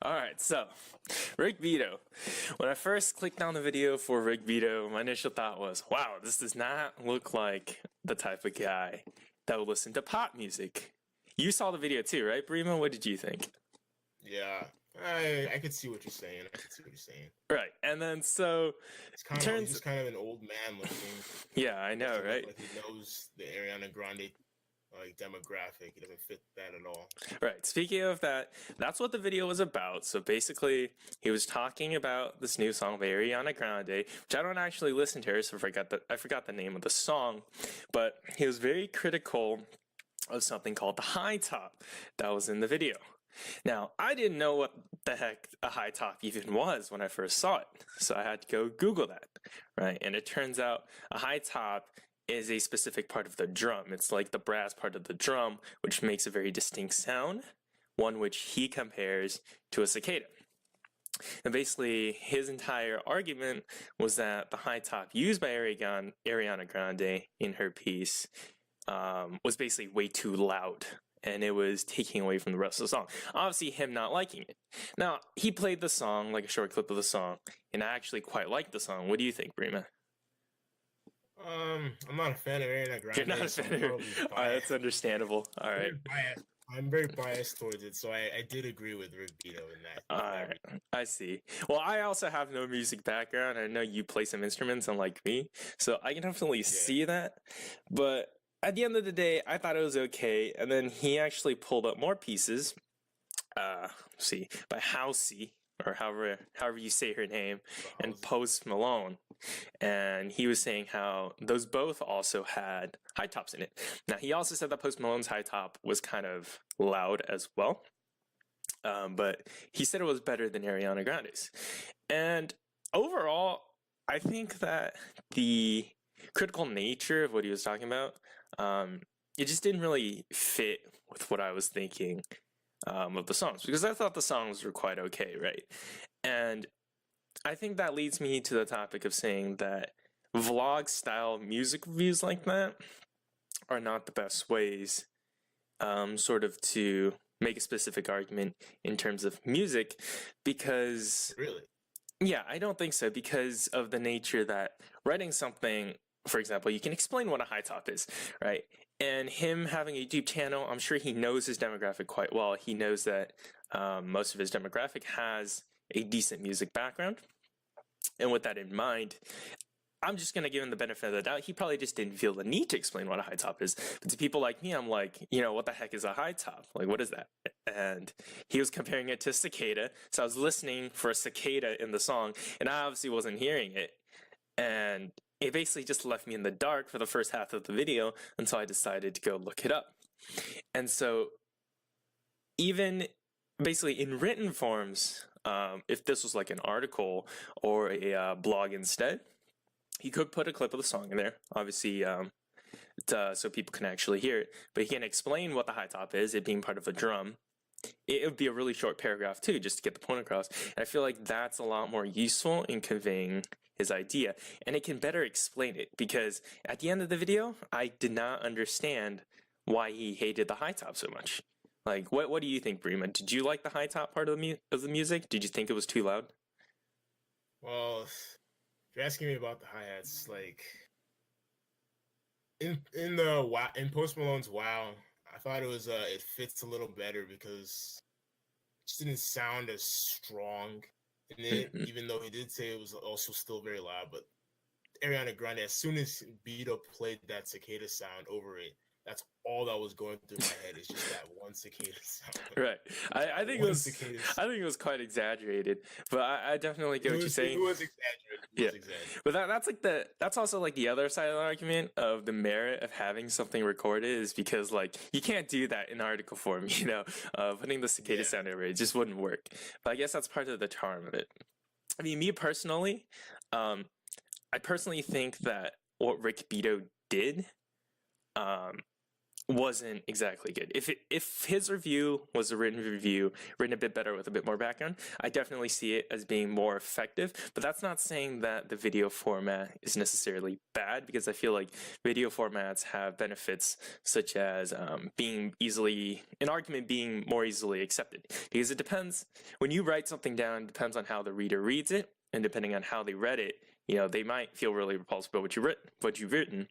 All right, so Rick Vito. When I first clicked on the video for Rick Vito, my initial thought was, wow, this does not look like the type of guy that would listen to pop music. You saw the video too, right, Barima? What did you think? Yeah, I could see what you're saying. I could see what you're saying. Right, and then so it He's turns, just kind of an old man looking. yeah, I know, Doesn't look right? like he knows the Ariana Grande demographic. He doesn't fit that at all. Right. Speaking of that, that's what the video was about. So basically, he was talking about this new song by Ariana Grande, which I don't actually listen to her, so I forgot the name of the song, but he was very critical of something called the high top that was in the video. Now, I didn't know what the heck a high top even was when I first saw it, so I had to go Google that, right? And it turns out a high top is a specific part of the drum. It's like the brass part of the drum, which makes a very distinct sound, one which he compares to a cicada. And basically, his entire argument was that the high top used by Ariana Grande in her piece was basically way too loud, and it was taking away from the rest of the song. Obviously, him not liking it. Now, he played the song, like a short clip of the song, and I actually quite liked the song. What do you think, Brima? I'm not a fan of Ariana You're not Grande, a so fan I'm of her. probably All right, that's biased. understandable. All right. Very biased. I'm very biased towards it, so I did agree with Rick Beato in that All for that right, reason. I see. Well, I also have no music background. I know you play some instruments, unlike me, so I can definitely Yeah. see that. But at the end of the day, I thought it was okay. And then he actually pulled up more pieces. See, by Housey, or however you say her name, But and Post Malone. And he was saying how those both also had high tops in it. Now, he also said that Post Malone's high top was kind of loud as well. But he said it was better than Ariana Grande's. And overall, I think that the critical nature of what he was talking about, it just didn't really fit with what I was thinking of the songs, because I thought the songs were quite okay, right? And I think that leads me to the topic of saying that vlog style music reviews like that are not the best ways, sort of to make a specific argument in terms of music, because really, yeah, I don't think so, because of the nature that writing something, for example, you can explain what a high top is, right? And him having a YouTube channel, I'm sure he knows his demographic quite well. He knows that most of his demographic has a decent music background. And with that in mind, I'm just going to give him the benefit of the doubt. He probably just didn't feel the need to explain what a high top is. But to people like me, I'm like, what the heck is a high top? Like, what is that? And he was comparing it to cicada. So I was listening for a cicada in the song, and I obviously wasn't hearing it. And it basically just left me in the dark for the first half of the video until I decided to go look it up. And so even basically in written forms, if this was like an article or a blog instead, he could put a clip of the song in there, obviously, so people can actually hear it. But he can explain what the high top is, it being part of a drum. It would be a really short paragraph too, just to get the point across. And I feel like that's a lot more useful in conveying his idea, and it can better explain it, because at the end of the video, I did not understand why he hated the high top so much. Like, what do you think, Brima? Did you like the high top part of the music? Did you think it was too loud? well, if you're asking me about the hi hats, like in Post Malone's Wow, I thought it fits a little better because it just didn't sound as strong in it, Mhm. even though he did say it was also still very loud. But Ariana Grande, as soon as Beto played that cicada sound over it, that's all that was going through my head. Is just that one cicada sound. Right. Just I that think it one was cicada I sound. think it was quite exaggerated, but I definitely get what you're It saying. was exaggerated. It Yeah, was exaggerated. but that's also like the other side of the argument of the merit of having something recorded, is because like you can't do that in article form. Putting the cicada Yeah. sound over it just wouldn't work. But I guess that's part of the charm of it. I mean, me personally, um, I personally think that what Rick Beato did, um, wasn't exactly good. If his review was a written review, written a bit better with a bit more background, I definitely see it as being more effective. But that's not saying that the video format is necessarily bad, because I feel like video formats have benefits such as being easily an argument being more easily accepted. Because it depends when you write something down, it depends on how the reader reads it, and depending on how they read it, they might feel really repulsive about what you've written.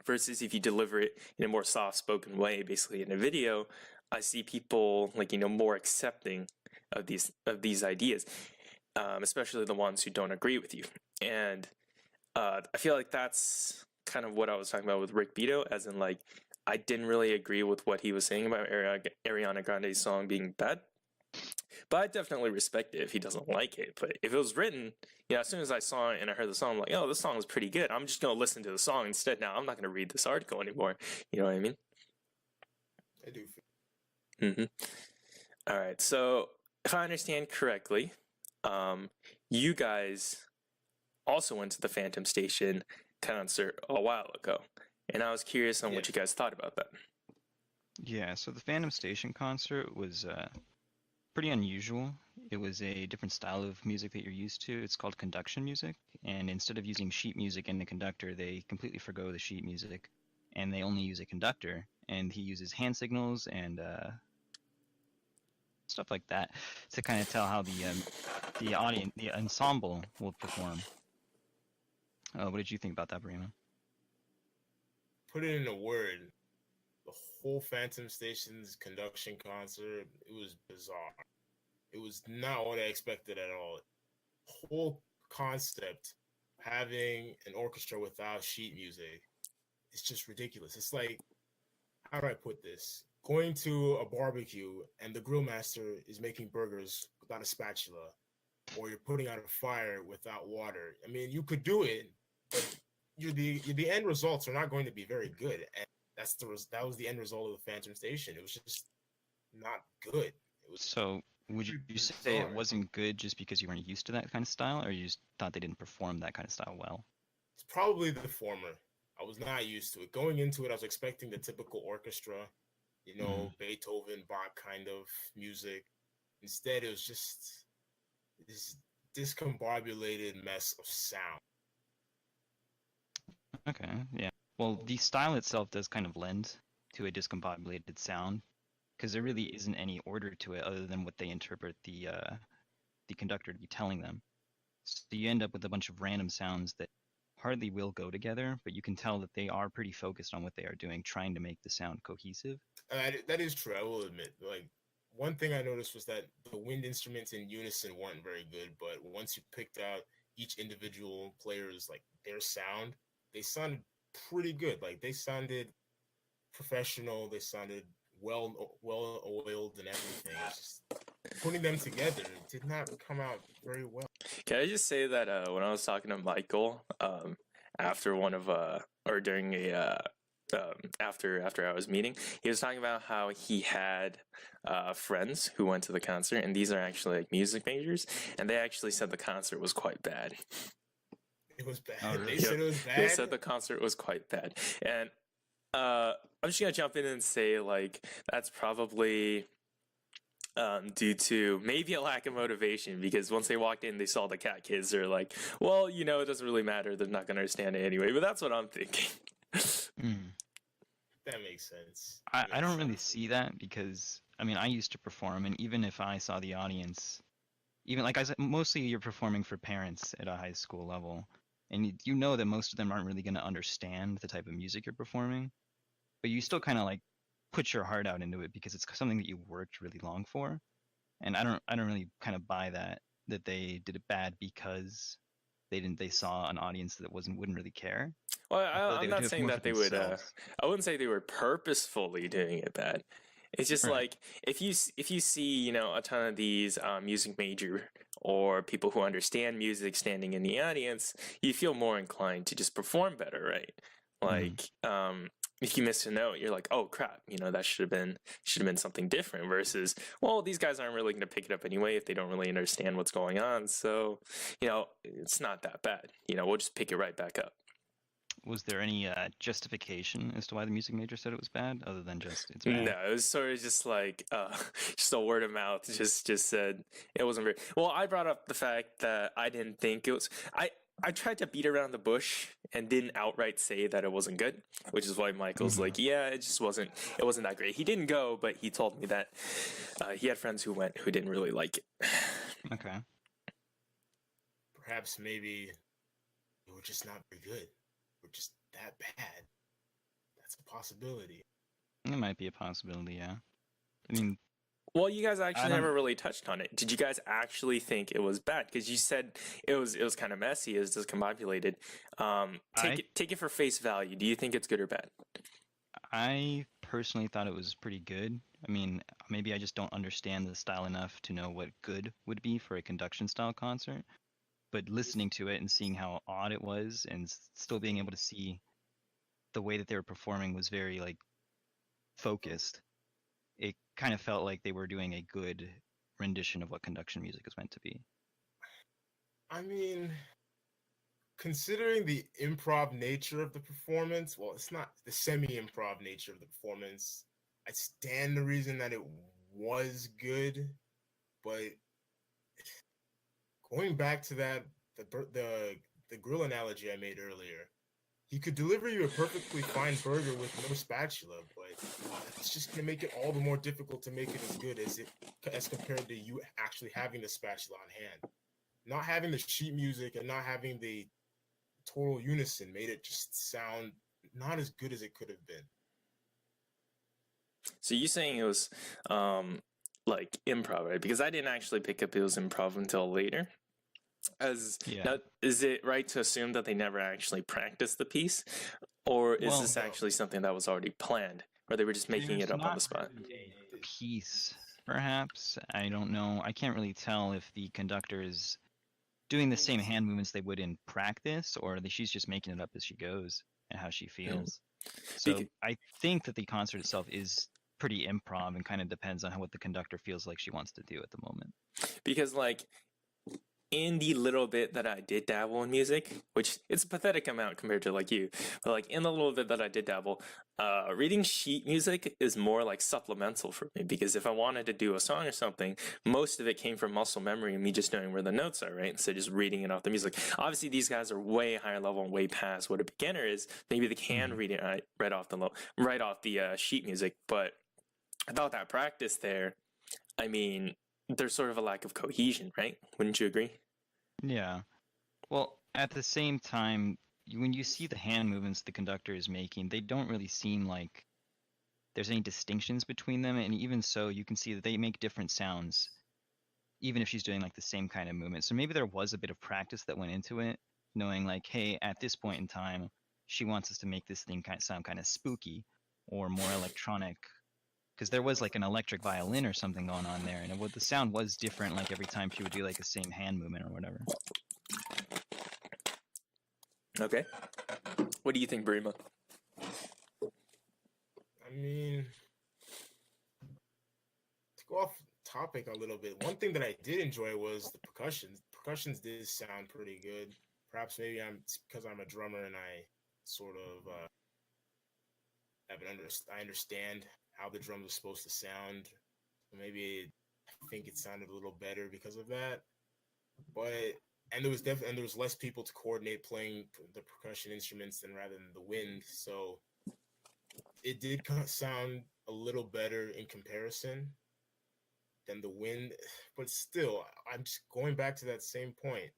Versus if you deliver it in a more soft-spoken way, basically in a video, I see people more accepting of these ideas, especially the ones who don't agree with you. And I feel like that's kind of what I was talking about with Rick Beato, as in I didn't really agree with what he was saying about Ariana Grande's song being bad. But I definitely respect it if he doesn't like it. But if it was written, as soon as I saw it and I heard the song, I'm like, oh, this song is pretty good. I'm just going to listen to the song instead now. I'm not going to read this article anymore. You know what I mean? I do. Mm-hmm. All right. So if I understand correctly, you guys also went to the Phantom Station concert a while ago. And I was curious on what you guys thought about that. Yeah, so the Phantom Station concert was pretty unusual. It was a different style of music that you're used to. It's called conduction music, and instead of using sheet music in the conductor, they completely forgo the sheet music, and they only use a conductor, and he uses hand signals and stuff like that to kind of tell how the audience, the ensemble will perform. What did you think about that, Barima? Put it in a word. The whole Phantom Station's conduction concert, it was bizarre. It was not what I expected at all. The whole concept, having an orchestra without sheet music, it's just ridiculous. It's like, how do I put this? Going to a barbecue and the grill master is making burgers without a spatula, or you're putting out a fire without water. I mean, you could do it, but the end results are not going to be very good. And that was the end result of the Phantom Station. It was just not good. It was So would you say it wasn't good just because you weren't used to that kind of style, or you just thought they didn't perform that kind of style well? It's probably the former. I was not used to it. Going into it, I was expecting the typical orchestra, Beethoven, Bach kind of music. Instead, it was just this discombobulated mess of sound. Okay, yeah. Well, the style itself does kind of lend to a discombobulated sound, because there really isn't any order to it other than what they interpret the conductor to be telling them. So you end up with a bunch of random sounds that hardly will go together, but you can tell that they are pretty focused on what they are doing, trying to make the sound cohesive. That is true, I will admit. One thing I noticed was that the wind instruments in unison weren't very good, but once you picked out each individual player's their sound, they sounded pretty good. They sounded professional. They sounded well oiled and everything. It's just putting them together did not come out very well. Can I just say that when I was talking to Michael after one of or during a after I was meeting, he was talking about how he had friends who went to the concert, and these are actually music majors, and they actually said the concert was quite bad. It was bad. Oh, really? They said it was bad. They said the concert was quite bad, and I'm just gonna jump in and say that's probably due to maybe a lack of motivation, because once they walked in, they saw the cat kids. They're like, well, it doesn't really matter. They're not gonna understand it anyway. But that's what I'm thinking. That makes sense. I don't really see that, because I used to perform, and even if I saw the audience, even like I said, mostly you're performing for parents at a high school level, and you know that most of them aren't really going to understand the type of music you're performing, but you still kind of put your heart out into it because it's something that you worked really long for. And I don't really kind of buy that they did it bad because they saw an audience that wouldn't really care. Well, I'm not saying that they would. I wouldn't say they were purposefully doing it bad. It's just right. if you see a ton of these music major or people who understand music standing in the audience, you feel more inclined to just perform better, right? If you miss a note, you're like, oh crap, that should have been something different. Versus, well, these guys aren't really going to pick it up anyway if they don't really understand what's going on. So it's not that bad. We'll just pick it right back up. was there any justification as to why the music major said it was bad, other than just it's bad? No, it was sort of just like just a word of mouth. Just said it wasn't very well. I brought up the fact that I didn't think it was. I tried to beat around the bush and didn't outright say that it wasn't good, which is why Michael's like, yeah, it just wasn't. It wasn't that great. He didn't go, but he told me that he had friends who went who didn't really like it. Okay. Perhaps maybe we're just not very good. We're just that bad. That's a possibility. It might be a possibility, yeah. I mean, Well, you guys actually don't- never really touched on it. Did you guys actually think it was bad? Because you said it was kind of messy, it was discombobulated. Take it for face value. Do you think it's good or bad? I personally thought it was pretty good. I mean, maybe I just don't understand the style enough to know what good would be for a conduction style concert. But listening to it and seeing how odd it was, and still being able to see the way that they were performing was very like focused. It kind of felt like they were doing a good rendition of what conduction music is meant to be. I mean, considering the improv nature of the performance, well, it's not the semi-improv nature of the performance. I stand the reason that it was good, but going back to that the grill analogy I made earlier, he could deliver you a perfectly fine burger with no spatula, but it's just gonna make it all the more difficult to make it as good as compared to you actually having the spatula on hand. Not having the sheet music and not having the total unison made it just sound not as good as it could have been. So you saying it was like improv, right? Because I didn't actually pick up it was improv until later. Now, is it right to assume that they never actually practiced the piece, or is this actually something that was already planned, or they were just making it up on the spot? A piece, perhaps. I don't know. I can't really tell if the conductor is doing the same hand movements they would in practice, or she's just making it up as she goes and how she feels. So I think that the concert itself is pretty improv and kind of depends on what the conductor feels like she wants to do at the moment. Because like in the little bit that I did dabble in music, which it's a pathetic amount compared to like you, but like in the little bit that I did dabble, reading sheet music is more like supplemental for me, because if I wanted to do a song or something, most of it came from muscle memory and me just knowing where the notes are, right? Instead of just reading it off the music. Obviously, these guys are way higher level and way past what a beginner is. Maybe they can read it right off the sheet music, but without that practice there, I mean, there's sort of a lack of cohesion, right? Wouldn't you agree? Yeah. Well, at the same time, when you see the hand movements the conductor is making, they don't really seem like there's any distinctions between them. And even so, you can see that they make different sounds, even if she's doing like the same kind of movement. So maybe there was a bit of practice that went into it, knowing like, hey, at this point in time, she wants us to make this thing sound kind of spooky or more electronic. Because there was like an electric violin or something going on there, and the sound was different like every time she would do like the same hand movement or whatever. Okay. What do you think, Barima? I mean, to go off topic a little bit, one thing that I did enjoy was the percussions. Percussions did sound pretty good. Perhaps maybe because I'm a drummer and I sort of I understand how the drums are supposed to sound. Maybe I think it sounded a little better because of that. And there was less people to coordinate playing the percussion instruments than rather than the wind. So it did sound a little better in comparison than the wind. But still, I'm just going back to that same point.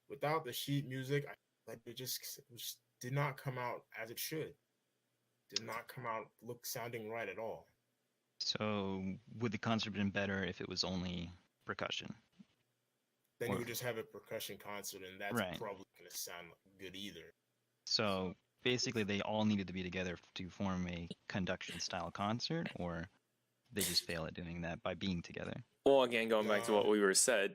Without the sheet music, it just did not come out as it should. Did not come out sounding right at all. So would the concert have been better if it was only percussion? Then you would just have a percussion concert, and that's probably going to sound good either. So basically, they all needed to be together to form a conduction style concert, or they just fail at doing that by being together? Well, again, going back to what we said,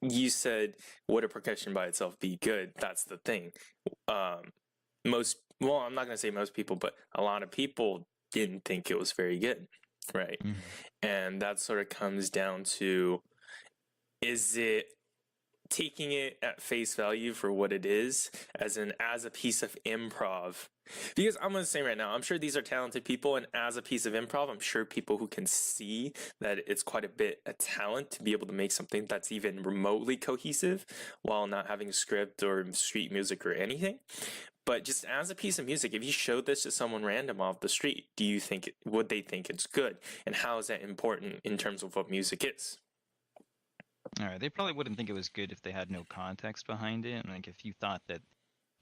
you said, would a percussion by itself be good? That's the thing. I'm not going to say most people, but a lot of people didn't think it was very good, right? And that sort of comes down to, is it taking it at face value for what it is, as a piece of improv. Because I'm gonna say right now, I'm sure these are talented people, and as a piece of improv, I'm sure people who can see that it's quite a bit a talent to be able to make something that's even remotely cohesive while not having a script or street music or anything. But just as a piece of music, if you showed this to someone random off the street, would they think it's good? And how is that important in terms of what music is? All right, they probably wouldn't think it was good if they had no context behind it. Like if you thought that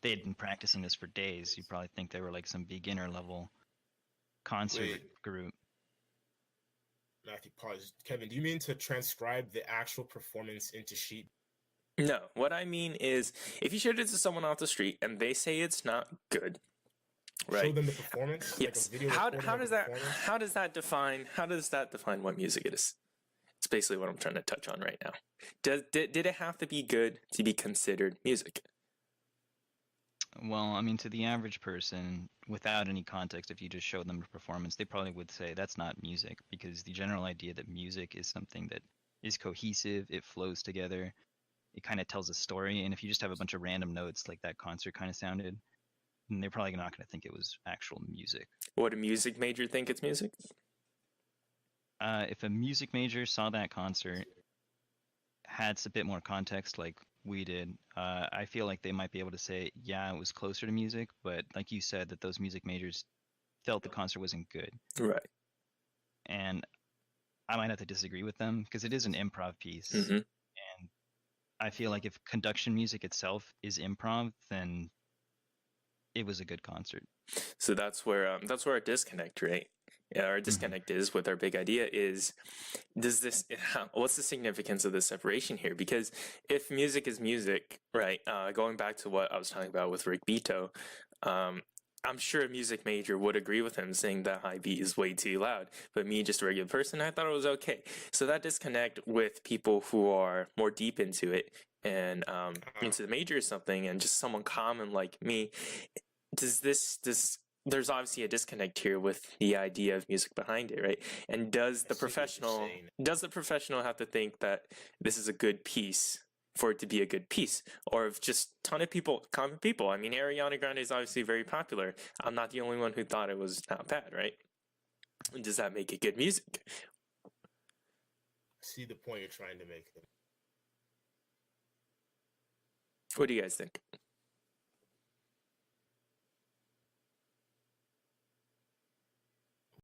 they had been practicing this for days, you probably think they were like some beginner level concert Wait. group. Matthew, pause. Kevin, do you mean to transcribe the actual performance into sheet? No, what I mean is if you showed it to someone off the street and they say it's not good, right? Show them the performance. Yes. Like a video How recording does of the performance? how does that define what music it is? It's basically what I'm trying to touch on right now. Did it have to be good to be considered music? Well, I mean, to the average person, without any context, if you just showed them a performance, they probably would say that's not music, because the general idea that music is something that is cohesive, it flows together, it kind of tells a story, and if you just have a bunch of random notes like that concert kind of sounded, then they're probably not going to think it was actual music. Would a music major think it's music? If a music major saw that concert, had a bit more context like we did, I feel like they might be able to say, yeah, it was closer to music, but like you said, that those music majors felt the concert wasn't good. Right. And I might have to disagree with them because it is an improv piece. Mm-hmm. And I feel like if conduction music itself is improv, then it was a good concert. So that's where our disconnect, right? Yeah, our disconnect is with our big idea is, what's the significance of the separation here? Because if music is music, right? Going back to what I was talking about with Rick Beato, I'm sure a music major would agree with him saying that high beat is way too loud. But me, just a regular person, I thought it was okay. So that disconnect with people who are more deep into it and into the major or something, and just someone common like me, there's obviously a disconnect here with the idea of music behind it, right? And does the professional have to think that this is a good piece for it to be a good piece, or if just ton of people, common people? I mean, Ariana Grande is obviously very popular. I'm not the only one who thought it was not bad, right? Does that make it good music? See the point you're trying to make. What do you guys think?